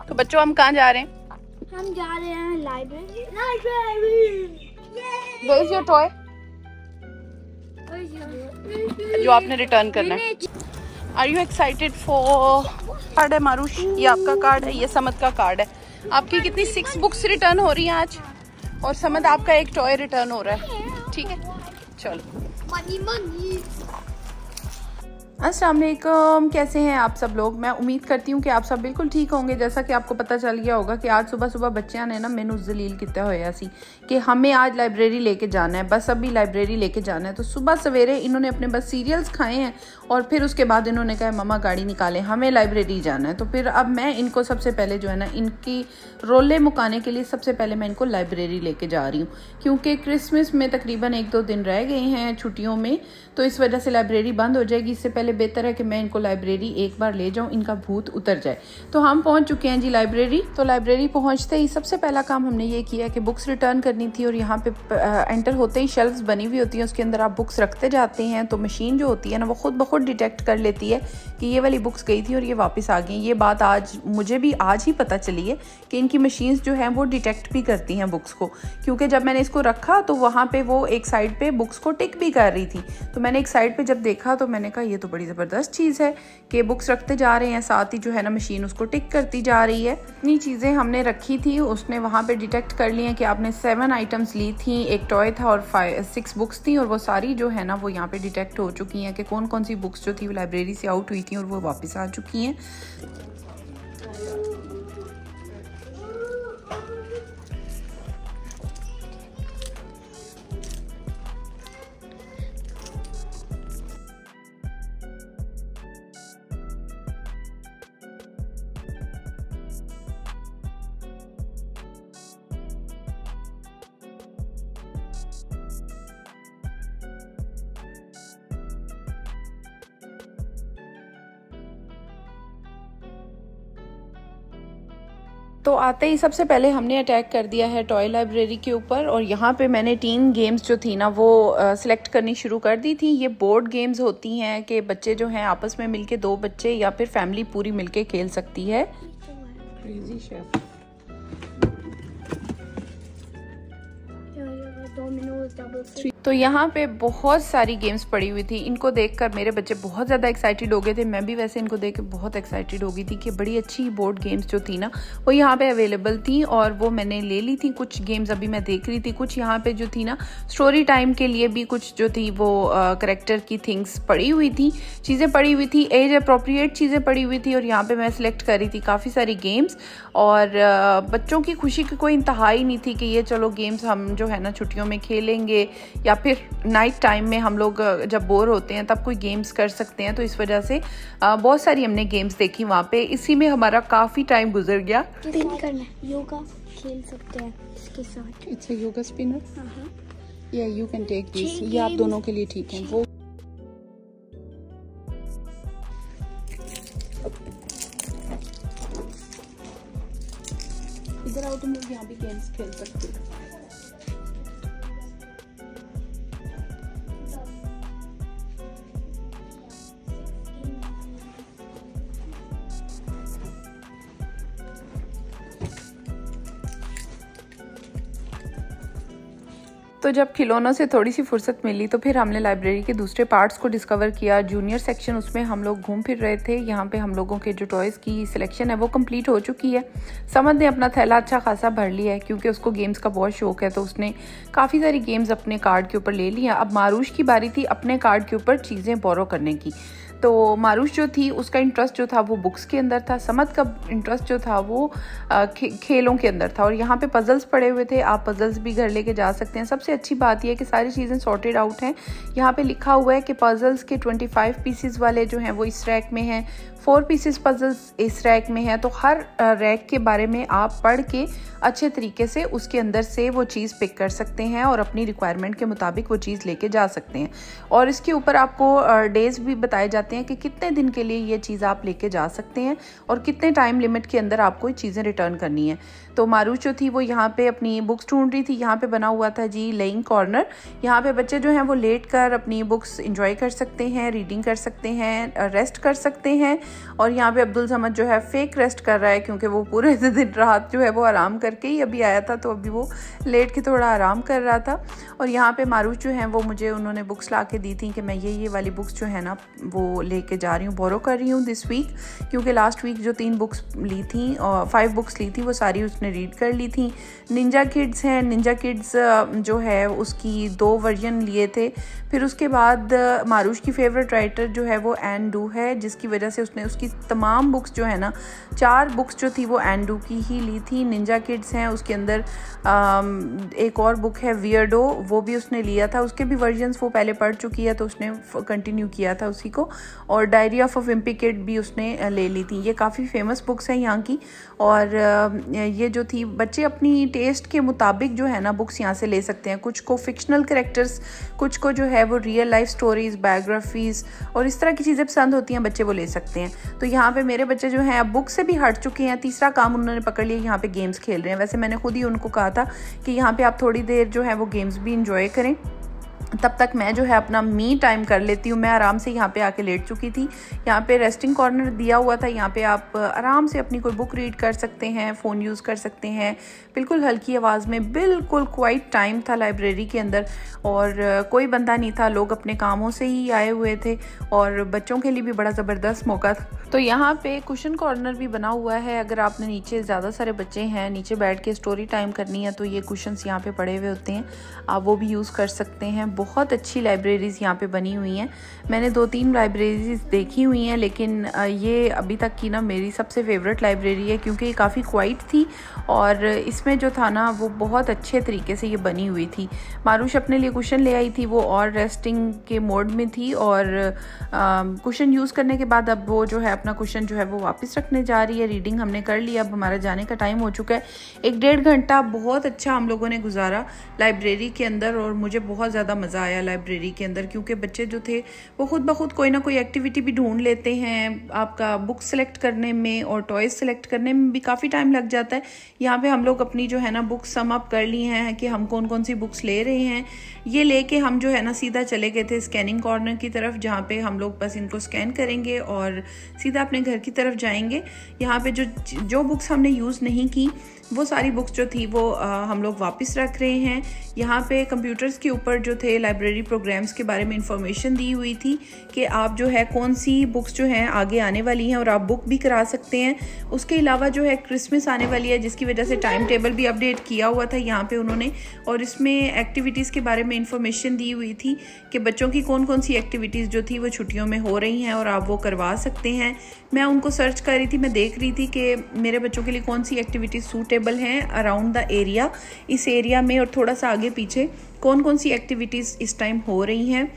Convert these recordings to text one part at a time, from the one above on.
तो बच्चों हम कहाँ जा रहे हैं? हम जा रहे हैं library. Where is your toy? जो आपने रिटर्न करना है। Are you excited for? Card है मारूश, ये आपका कार्ड है, ये समद का कार्ड है। आपकी कितनी 6 बुक्स रिटर्न हो रही हैं आज, और समद आपका एक टॉय रिटर्न हो रहा है। ठीक है, चलो। मनी अस्सलाम वालेकुम, कैसे हैं आप सब लोग? मैं उम्मीद करती हूँ कि आप सब बिल्कुल ठीक होंगे। जैसा कि आपको पता चल गया होगा कि आज सुबह सुबह बच्चों ने ना मैनू जलील किया होया सी कि हमें आज लाइब्रेरी लेके जाना है, बस अभी लाइब्रेरी लेके जाना है। तो सुबह सवेरे इन्होंने अपने बस सीरियल्स खाए हैं और फिर उसके बाद इन्होंने कहा मम्मा गाड़ी निकालें, हमें लाइब्रेरी जाना है। तो फिर अब मैं इनको सबसे पहले जो है ना इनकी रोले मुकाने के लिए सबसे पहले मैं इनको लाइब्रेरी लेके जा रही हूँ, क्योंकि क्रिसमस में तकरीबन 1-2 दिन रह गए हैं छुट्टियों में, तो इस वजह से लाइब्रेरी बंद हो जाएगी। इससे पहले बेहतर है कि मैं इनको लाइब्रेरी एक बार ले जाऊं, इनका भूत उतर जाए। तो हम पहुंच चुके हैं जी लाइब्रेरी। तो लाइब्रेरी पहुंचते ही सबसे पहला काम हमने ये किया कि बुक्स रिटर्न करनी थी, और यहाँ पे एंटर होते ही शेल्फ्स बनी हुई होती हैं, उसके अंदर आप बुक्स रखते जाते हैं। तो मशीन जो होती है ना वो खुद ब खुद डिटेक्ट कर लेती है कि ये वाली बुक्स गई थी और ये वापस आ गई। ये बात आज मुझे भी आज ही पता चली है कि इनकी मशीन्स जो हैं वो डिटेक्ट भी करती हैं बुक्स को, क्योंकि जब मैंने इसको रखा तो वहाँ पे वो एक साइड पे बुक्स को टिक भी कर रही थी। तो मैंने एक साइड पे जब देखा तो मैंने कहा ये तो बड़ी ज़बरदस्त चीज़ है कि बुक्स रखते जा रहे हैं, साथ ही जो है ना मशीन उसको टिक करती जा रही है। इतनी चीज़ें हमने रखी थी, उसने वहाँ पे डिटेक्ट कर लिया कि आपने 7 आइटम्स ली थी, एक टॉय था और 6 बुक्स थी, और वो सारी जो है ना वो यहाँ पे डिटेक्ट हो चुकी हैं कि कौन कौन सी बुक्स जो थी वो लाइब्रेरी से आउट हुई थी और वो वापस आ चुकी हैं। तो आते ही सबसे पहले हमने अटैक कर दिया है टॉय लाइब्रेरी के ऊपर, और यहाँ पे मैंने 3 गेम्स जो थी ना वो सिलेक्ट करनी शुरू कर दी थी। ये बोर्ड गेम्स होती हैं कि बच्चे जो हैं आपस में मिलके, 2 बच्चे या फिर फैमिली पूरी मिलके खेल सकती है। Crazy chef. तो यहाँ पे बहुत सारी गेम्स पड़ी हुई थी। इनको देखकर मेरे बच्चे बहुत ज़्यादा एक्साइटेड हो गए थे, मैं भी वैसे इनको देख के बहुत एक्साइटेड हो गई थी कि बड़ी अच्छी बोर्ड गेम्स जो थी ना वो यहाँ पे अवेलेबल थी, और वो मैंने ले ली थी। कुछ गेम्स अभी मैं देख रही थी, कुछ यहाँ पे जो थी ना स्टोरी टाइम के लिए भी कुछ जो थी वो करेक्टर की थिंग्स पड़ी हुई थी, चीज़ें पड़ी हुई थी, एज अप्रोप्रिएट चीज़ें पड़ी हुई थी, और यहाँ पर मैं सिलेक्ट कर रही थी काफ़ी सारी गेम्स। और बच्चों की खुशी की कोई इंतहा ही नहीं थी कि ये चलो गेम्स हम जो है ना छुट्टियों में खेलेंगे, या फिर नाइट टाइम में हम लोग जब बोर होते हैं तब कोई गेम्स कर सकते हैं। तो इस वजह से बहुत सारी हमने गेम्स देखी वहाँ पे, इसी में हमारा काफ़ी टाइम गुजर गया। योगा खेल सकते हैं इसके साथ। इट्स अ योगा स्पिनर, या यू कैन टेक दिस, ये आप दोनों के लिए ठीक है। वो इधर आओ, तुम लोग यहाँ भी गेम्स खेल सकते हो। तो जब खिलौनों से थोड़ी सी फुर्सत मिली तो फिर हमने लाइब्रेरी के दूसरे पार्ट्स को डिस्कवर किया। जूनियर सेक्शन, उसमें हम लोग घूम फिर रहे थे। यहाँ पे हम लोगों के जो टॉयज़ की सिलेक्शन है वो कंप्लीट हो चुकी है। समद ने अपना थैला अच्छा खासा भर लिया है, क्योंकि उसको गेम्स का बहुत शौक है, तो उसने काफ़ी सारी गेम्स अपने कार्ड के ऊपर ले ली हैं। अब मारूश की बारी थी अपने कार्ड के ऊपर चीज़ें बोरो करने की। तो मारूश जो थी उसका इंटरेस्ट जो था वो बुक्स के अंदर था, समद का इंटरेस्ट जो था वो खेलों के अंदर था। और यहाँ पे पजल्स पड़े हुए थे, आप पजल्स भी घर लेके जा सकते हैं। सबसे अच्छी बात यह है कि सारी चीज़ें सॉर्टेड आउट हैं। यहाँ पे लिखा हुआ है कि पजल्स के 25 पीसेस वाले जो हैं वो इस रैक में हैं, 4 पीसेस पजल्स इस रैक में हैं। तो हर रैक के बारे में आप पढ़ के अच्छे तरीके से उसके अंदर से वो चीज़ पिक कर सकते हैं और अपनी रिक्वायरमेंट के मुताबिक वो चीज़ लेके जा सकते हैं। और इसके ऊपर आपको डेज़ भी बताए जाते हैं कि कितने दिन के लिए ये चीज़ आप लेके जा सकते हैं और कितने टाइम लिमिट के अंदर आपको ये चीज़ें रिटर्न करनी है। तो मारूश जो थी वो यहाँ पे अपनी बुक्स ढूंढ रही थी। यहाँ पे बना हुआ था जी लेइंग कॉर्नर। यहाँ पे बच्चे जो हैं वो लेट कर अपनी बुक्स इंजॉय कर सकते हैं, रीडिंग कर सकते हैं, रेस्ट कर सकते हैं। और यहाँ पे अब्दुल समद जो है फेक रेस्ट कर रहा है, क्योंकि वो पूरे दिन रात जो है वो आराम करके ही अभी आया था, तो अभी वो लेट के थोड़ा आराम कर रहा था। और यहाँ पे मारूफ जो है वो मुझे उन्होंने बुक्स ला के दी थी कि मैं ये वाली बुक्स जो है ना वो लेके जा रही हूँ, बोरो कर रही हूँ दिस वीक, क्योंकि लास्ट वीक जो 3 बुक्स ली थी और 5 बुक्स ली थी वो सारी उसने रीड कर ली थी। निंजा किड्स हैं, निंजा किड्स जो है उसकी 2 वर्जन लिए थे। फिर उसके बाद मारूश की फेवरेट राइटर जो है वो एन डू है, जिसकी वजह से उसने उसकी तमाम बुक्स जो है ना 4 बुक्स जो थी वो एन डू की ही ली थी। निंजा किड्स हैं, उसके अंदर एक और बुक है वियर्डो, वो भी उसने लिया था, उसके भी वर्जन्स वो पहले पढ़ चुकी है तो उसने कंटिन्यू किया था उसी को। और diary of a Wimpy kid भी उसने ले ली थी। ये काफ़ी फेमस बुक्स हैं यहाँ की, और ये जो थी बच्चे अपनी टेस्ट के मुताबिक जो है ना बुक्स यहाँ से ले सकते हैं। कुछ को फिक्शनल कैरेक्टर्स, कुछ को जो है वो रियल लाइफ स्टोरीज़, बायोग्राफीज़ और इस तरह की चीज़ें पसंद होती हैं, बच्चे वो ले सकते हैं। तो यहाँ पे मेरे बच्चे जो हैं अब बुक से भी हट चुके हैं, तीसरा काम उन्होंने पकड़ लिया, यहाँ पे गेम्स खेल रहे हैं। वैसे मैंने खुद ही उनको कहा था कि यहाँ पे आप थोड़ी देर जो है वो गेम्स भी इंजॉय करें, तब तक मैं जो है अपना मी टाइम कर लेती हूँ। मैं आराम से यहाँ पे आके लेट चुकी थी। यहाँ पे रेस्टिंग कॉर्नर दिया हुआ था, यहाँ पे आप आराम से अपनी कोई बुक रीड कर सकते हैं, फ़ोन यूज़ कर सकते हैं, बिल्कुल हल्की आवाज़ में। बिल्कुल क्वाइट टाइम था लाइब्रेरी के अंदर और कोई बंदा नहीं था, लोग अपने कामों से ही आए हुए थे और बच्चों के लिए भी बड़ा ज़बरदस्त मौका था। तो यहाँ पे कुशन कॉर्नर भी बना हुआ है, अगर आपने नीचे ज़्यादा सारे बच्चे हैं, नीचे बैठ के स्टोरी टाइम करनी है तो ये कुशन्स यहाँ पे पड़े हुए होते हैं, आप वो भी यूज़ कर सकते हैं। बहुत अच्छी लाइब्रेरीज़ यहाँ पे बनी हुई हैं। मैंने 2-3 लाइब्रेरीज़ देखी हुई हैं, लेकिन ये अभी तक की ना मेरी सबसे फेवरेट लाइब्रेरी है, क्योंकि ये काफ़ी क्वाइट थी और इसमें जो था ना वो बहुत अच्छे तरीके से ये बनी हुई थी। मारूश अपने लिए कुशन ले आई थी, वो और रेस्टिंग के मोड में थी और कुशन यूज़ करने के बाद अब वो जो है अपना कुशन जो है वो वापस रखने जा रही है। रीडिंग हमने कर लिया, अब हमारा जाने का टाइम हो चुका है। 1-1.5 घंटा बहुत अच्छा हम लोगों ने गुजारा लाइब्रेरी के अंदर और मुझे बहुत ज़्यादा मज़ा आया लाइब्रेरी के अंदर, क्योंकि बच्चे जो थे वो खुद ब खुद कोई ना कोई एक्टिविटी भी ढूंढ लेते हैं। आपका बुक सेलेक्ट करने में और टॉयज सेलेक्ट करने में भी काफ़ी टाइम लग जाता है। यहाँ पे हम लोग अपनी जो है ना बुक्स सम अप कर ली हैं कि हम कौन कौन सी बुक्स ले रहे हैं। ये लेके हम जो है ना सीधा चले गए थे स्कैनिंग कॉर्नर की तरफ, जहाँ पे हम लोग बस इनको स्कैन करेंगे और सीधा अपने घर की तरफ जाएंगे। यहाँ पे जो बुक्स हमने यूज़ नहीं की वो सारी बुक्स जो थी वो हम लोग वापस रख रहे हैं। यहाँ पे कंप्यूटर्स के ऊपर जो थे लाइब्रेरी प्रोग्राम्स के बारे में इंफॉर्मेशन दी हुई थी कि आप जो है कौन सी बुक्स जो हैं आगे आने वाली हैं और आप बुक भी करा सकते हैं। उसके अलावा जो है क्रिसमस आने वाली है, जिसकी वजह से टाइम टेबल भी अपडेट किया हुआ था यहाँ पे उन्होंने, और इसमें एक्टिविटीज़ के बारे में इंफॉर्मेशन दी हुई थी कि बच्चों की कौन कौन सी एक्टिविटीज़ जो थी वो छुट्टियों में हो रही हैं और आप वो करवा सकते हैं। मैं उनको सर्च कर रही थी, मैं देख रही थी कि मेरे बच्चों के लिए कौन सी एक्टिविटीज़ सूटेबल हैं अराउंड द एरिया, इस एरिया में और थोड़ा सा आगे पीछे कौन कौन सी एक्टिविटीज़ इस टाइम हो रही हैं।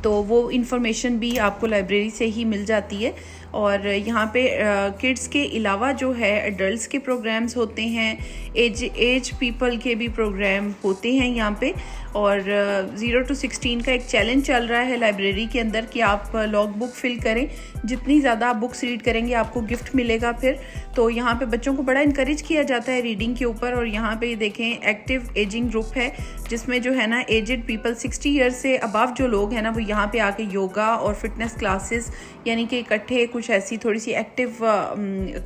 तो वो इन्फॉर्मेशन भी आपको लाइब्रेरी से ही मिल जाती है। और यहाँ पे किड्स के अलावा जो है एडल्ट्स के प्रोग्राम्स होते हैं, एज पीपल के भी प्रोग्राम होते हैं यहाँ पे। और 0 to 16 का एक चैलेंज चल रहा है लाइब्रेरी के अंदर कि आप लॉग बुक फिल करें, जितनी ज़्यादा आप बुक्स रीड करेंगे आपको गिफ्ट मिलेगा फिर। तो यहाँ पे बच्चों को बड़ा इनकरेज किया जाता है रीडिंग के ऊपर। और यहाँ पे देखें एक्टिव एजिंग ग्रुप है, जिसमें जो है ना एजेड पीपल 60 ईयर्स से अबव जो लोग हैं ना वो यहाँ पे आके योगा और फिटनेस क्लासेस यानी कि इकट्ठे कुछ ऐसी थोड़ी सी एक्टिव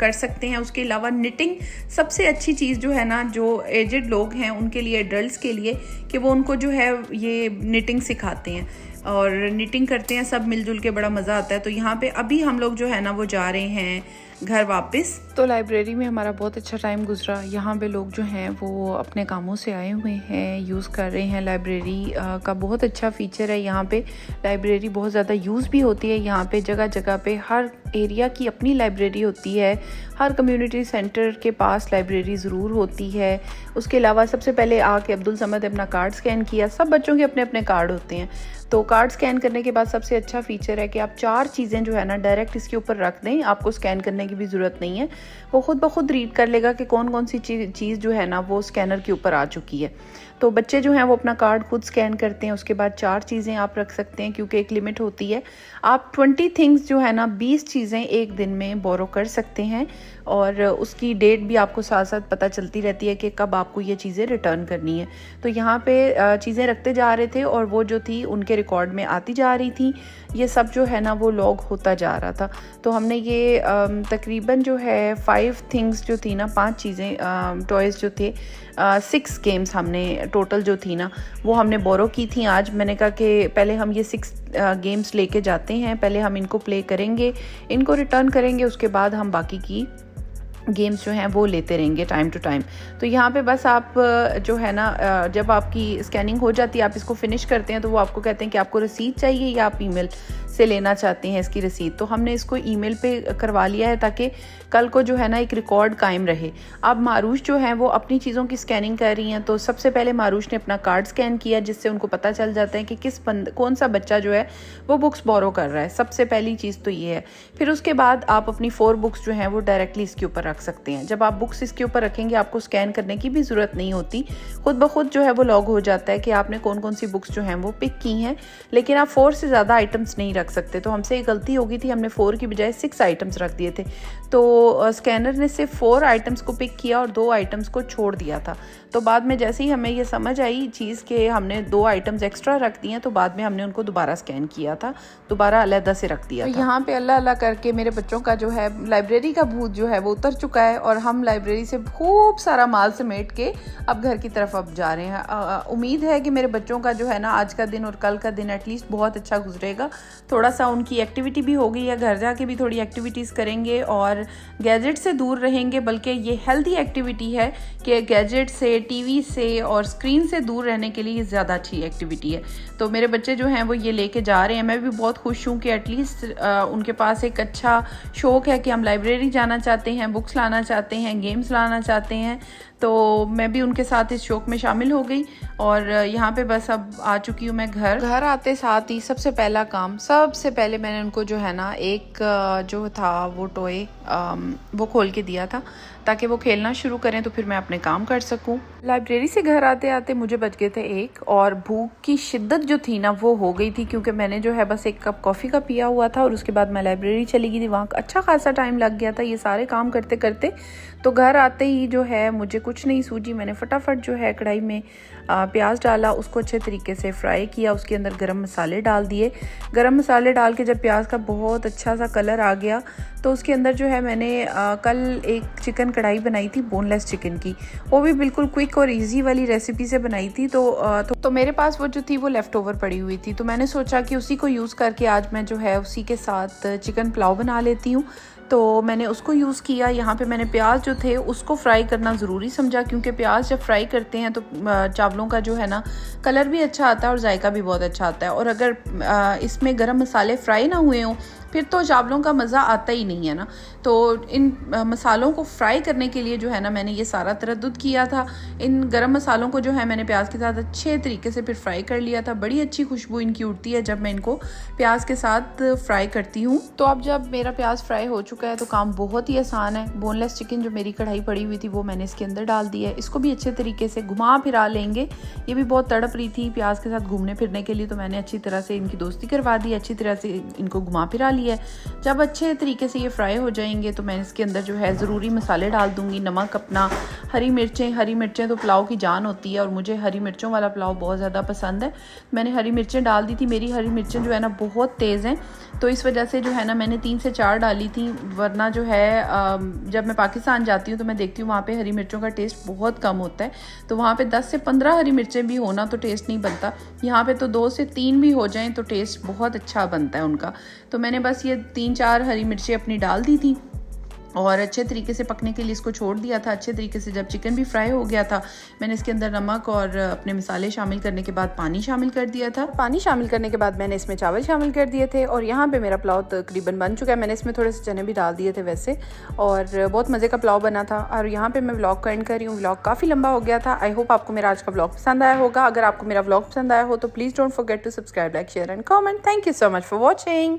कर सकते हैं। उसके अलावा निटिंग सबसे अच्छी चीज़ जो है ना, जो एजेड लोग हैं उनके लिए, एडल्ट्स के लिए, कि वो उनको जो है ये निटिंग सिखाते हैं और निटिंग करते हैं सब मिलजुल के, बड़ा मज़ा आता है। तो यहाँ पे अभी हम लोग जो है ना वो जा रहे हैं घर वापस। तो लाइब्रेरी में हमारा बहुत अच्छा टाइम गुजरा। यहाँ पे लोग जो हैं वो अपने कामों से आए हुए हैं, यूज़ कर रहे हैं। लाइब्रेरी का बहुत अच्छा फीचर है यहाँ पे, लाइब्रेरी बहुत ज़्यादा यूज़ भी होती है। यहाँ पे जगह जगह पे हर एरिया की अपनी लाइब्रेरी होती है, हर कम्युनिटी सेंटर के पास लाइब्रेरी ज़रूर होती है। उसके अलावा सबसे पहले आके अब्दुल समद अपना कार्ड स्कैन किया। सब बच्चों के अपने अपने कार्ड होते हैं, तो कार्ड स्कैन करने के बाद सबसे अच्छा फीचर है कि आप 4 चीज़ें जो है ना डायरेक्ट इसके ऊपर रख दें, आपको स्कैन करने की भी ज़रूरत नहीं है, वो खुद ब खुद रीड कर लेगा कि कौन कौन सी चीज़ जो है ना वो स्कैनर के ऊपर आ चुकी है। तो बच्चे जो हैं वो अपना कार्ड खुद स्कैन करते हैं, उसके बाद 4 चीज़ें आप रख सकते हैं क्योंकि एक लिमिट होती है। आप 20 थिंग्स जो है ना 20 चीज़ें एक दिन में बोरो कर सकते हैं और उसकी डेट भी आपको साथ साथ पता चलती रहती है कि कब आपको ये चीज़ें रिटर्न करनी है। तो यहाँ पे चीज़ें रखते जा रहे थे और वो जो थी उनके रिकॉर्ड में आती जा रही थी, ये सब जो है ना वो लॉग होता जा रहा था। तो हमने ये तकरीबन जो है 5 थिंग्स जो थी ना, 5 चीज़ें टॉयज़ जो थे, 6 गेम्स हमने टोटल जो थी ना वो हमने बोरो की थी। आज मैंने कहा कि पहले हम ये 6 गेम्स लेके जाते हैं, पहले हम इनको प्ले करेंगे, इनको रिटर्न करेंगे, उसके बाद हम बाकी की गेम्स जो हैं वो लेते रहेंगे टाइम टू टाइम। तो यहाँ पे बस आप जो है ना जब आपकी स्कैनिंग हो जाती है, आप इसको फिनिश करते हैं तो वो आपको कहते हैं कि आपको रसीद चाहिए या आप ईमेल से लेना चाहते हैं इसकी रसीद। तो हमने इसको ईमेल पे करवा लिया है ताकि कल को जो है ना एक रिकॉर्ड कायम रहे। अब मारूश जो है वो अपनी चीज़ों की स्कैनिंग कर रही हैं। तो सबसे पहले मारूश ने अपना कार्ड स्कैन किया जिससे उनको पता चल जाता है कि कौन सा बच्चा जो है वो बुक्स बोरो कर रहा है। सबसे पहली चीज़ तो ये है। फिर उसके बाद आप अपनी 4 बुक्स जो हैं वो डायरेक्टली इसके ऊपर रख सकते हैं। जब आप बुक्स इसके ऊपर रखेंगे आपको स्कैन करने की भी ज़रूरत नहीं होती, खुद ब खुद जो है वो लॉग हो जाता है कि आपने कौन कौन सी बुक्स जो हैं वो पिक की हैं। लेकिन आप 4 से ज़्यादा आइटम्स नहीं रख सकते। तो हमसे एक गलती हो गई थी, हमने 4 की बजाय 6 आइटम्स रख दिए थे। तो स्कैनर ने सिर्फ 4 आइटम्स को पिक किया और 2 आइटम्स को छोड़ दिया था। तो बाद में जैसे ही हमें ये समझ आई चीज़ कि हमने 2 आइटम्स एक्स्ट्रा रख दिए हैं, तो बाद में हमने उनको दोबारा स्कैन किया था, दोबारा अलग से रख दिया था। यहाँ पे अल्लाह अल्लाह करके मेरे बच्चों का जो है लाइब्रेरी का भूत जो है वो उतर चुका है और हम लाइब्रेरी से खूब सारा माल समेट के अब घर की तरफ अब जा रहे हैं। उम्मीद है कि मेरे बच्चों का जो है ना आज का दिन और कल का दिन एटलीस्ट बहुत अच्छा गुजरेगा। थोड़ा सा उनकी एक्टिविटी भी हो गई है, घर जाके भी थोड़ी एक्टिविटीज़ करेंगे और गैजेट से दूर रहेंगे। बल्कि ये हेल्दी एक्टिविटी है कि गैजेट से, टीवी से और स्क्रीन से दूर रहने के लिए ये ज़्यादा अच्छी एक्टिविटी है। तो मेरे बच्चे जो हैं वो ये लेके जा रहे हैं। मैं भी बहुत खुश हूँ कि एटलीस्ट उनके पास एक अच्छा शौक़ है कि हम लाइब्रेरी जाना चाहते हैं, बुक्स लाना चाहते हैं, गेम्स लाना चाहते हैं। तो मैं भी उनके साथ इस शौक़ में शामिल हो गई और यहाँ पे बस अब आ चुकी हूँ मैं घर आते साथ ही सबसे पहला काम, सबसे पहले मैंने उनको जो है ना एक जो था वो टॉय वो खोल के दिया था ताकि वो खेलना शुरू करें तो फिर मैं अपने काम कर सकूं। लाइब्रेरी से घर आते आते मुझे बज गए थे 1 और भूख की शिद्दत जो थी ना वो हो गई थी क्योंकि मैंने जो है बस 1 कप कॉफ़ी का पिया हुआ था और उसके बाद मैं लाइब्रेरी चली गई थी। वहाँ अच्छा खासा टाइम लग गया था ये सारे काम करते करते। तो घर आते ही जो है मुझे कुछ नहीं सूझी, मैंने फटाफट जो है कढ़ाई में प्याज डाला, उसको अच्छे तरीके से फ्राई किया, उसके अंदर गरम मसाले डाल दिए। गरम मसाले डाल के जब प्याज का बहुत अच्छा सा कलर आ गया तो उसके अंदर जो है मैंने कल एक चिकन कढ़ाई बनाई थी बोनलेस चिकन की, वो भी बिल्कुल क्विक और इजी वाली रेसिपी से बनाई थी। तो मेरे पास वो जो थी वो लेफ़्ट ओवर पड़ी हुई थी, तो मैंने सोचा कि उसी को यूज़ करके आज मैं जो है उसी के साथ चिकन पुलाव बना लेती हूँ। तो मैंने उसको यूज़ किया। यहाँ पे मैंने प्याज जो थे उसको फ्राई करना ज़रूरी समझा क्योंकि प्याज जब फ्राई करते हैं तो चावलों का जो है ना कलर भी अच्छा आता है और जायका भी बहुत अच्छा आता है। और अगर इसमें गरम मसाले फ्राई ना हुए हों फिर तो चावलों का मज़ा आता ही नहीं है ना। तो इन मसालों को फ्राई करने के लिए जो है ना मैंने ये सारा तरद्दुद किया था। इन गरम मसालों को जो है मैंने प्याज के साथ अच्छे तरीके से फिर फ्राई कर लिया था। बड़ी अच्छी खुशबू इनकी उठती है जब मैं इनको प्याज के साथ फ्राई करती हूँ। तो अब जब मेरा प्याज फ्राई हो चुका है तो काम बहुत ही आसान है। बोनलेस चिकन जो मेरी कढ़ाई पड़ी हुई थी वो मैंने इसके अंदर डाल दी है। इसको भी अच्छे तरीके से घुमा फिरा लेंगे। ये भी बहुत तड़प रही थी प्याज के साथ घूमने फिरने के लिए, तो मैंने अच्छी तरह से इनकी दोस्ती करवा दी, अच्छी तरह से इनको घुमा फिरा लिया है। जब अच्छे तरीके से ये फ्राई हो जाएंगे तो मैं इसके अंदर जो है ज़रूरी मसाले डाल दूंगी, नमक अपना, हरी मिर्चें तो पुलाव की जान होती है और मुझे हरी मिर्चों वाला पुलाव बहुत ज़्यादा पसंद है। मैंने हरी मिर्चें डाल दी थी। मेरी हरी मिर्चें जो है ना बहुत तेज़ हैं तो इस वजह से जो है ना मैंने 3 से 4 डाली थी, वरना जो है जब मैं पाकिस्तान जाती हूँ तो मैं देखती हूँ वहाँ पे हरी मिर्चों का टेस्ट बहुत कम होता है। तो वहाँ पे 10 से 15 हरी मिर्चें भी होना तो टेस्ट नहीं बनता, यहाँ पे तो 2 से 3 भी हो जाएं तो टेस्ट बहुत अच्छा बनता है उनका। तो मैंने बस ये 3-4 हरी मिर्चें अपनी डाल दी थी और अच्छे तरीके से पकने के लिए इसको छोड़ दिया था। अच्छे तरीके से जब चिकन भी फ्राई हो गया था मैंने इसके अंदर नमक और अपने मसाले शामिल करने के बाद पानी शामिल कर दिया था। पानी शामिल करने के बाद मैंने इसमें चावल शामिल कर दिए थे और यहाँ पे मेरा पुलाव तकरीबन बन चुका है। मैंने इसमें थोड़े से चने भी डाल दिए थे वैसे, और बहुत मज़े का पुलाव बना था। और यहाँ पर मैं व्लॉग का एंड कर रही हूँ। व्लॉग काफ़ी लंबा हो गया था। आई होप आपको मेरा आज का व्लॉग पसंद आया होगा। अगर आपको मेरा व्लॉग पसंद आया हो तो please don't forget to subscribe, like, share and comment. Thank you so much for watching.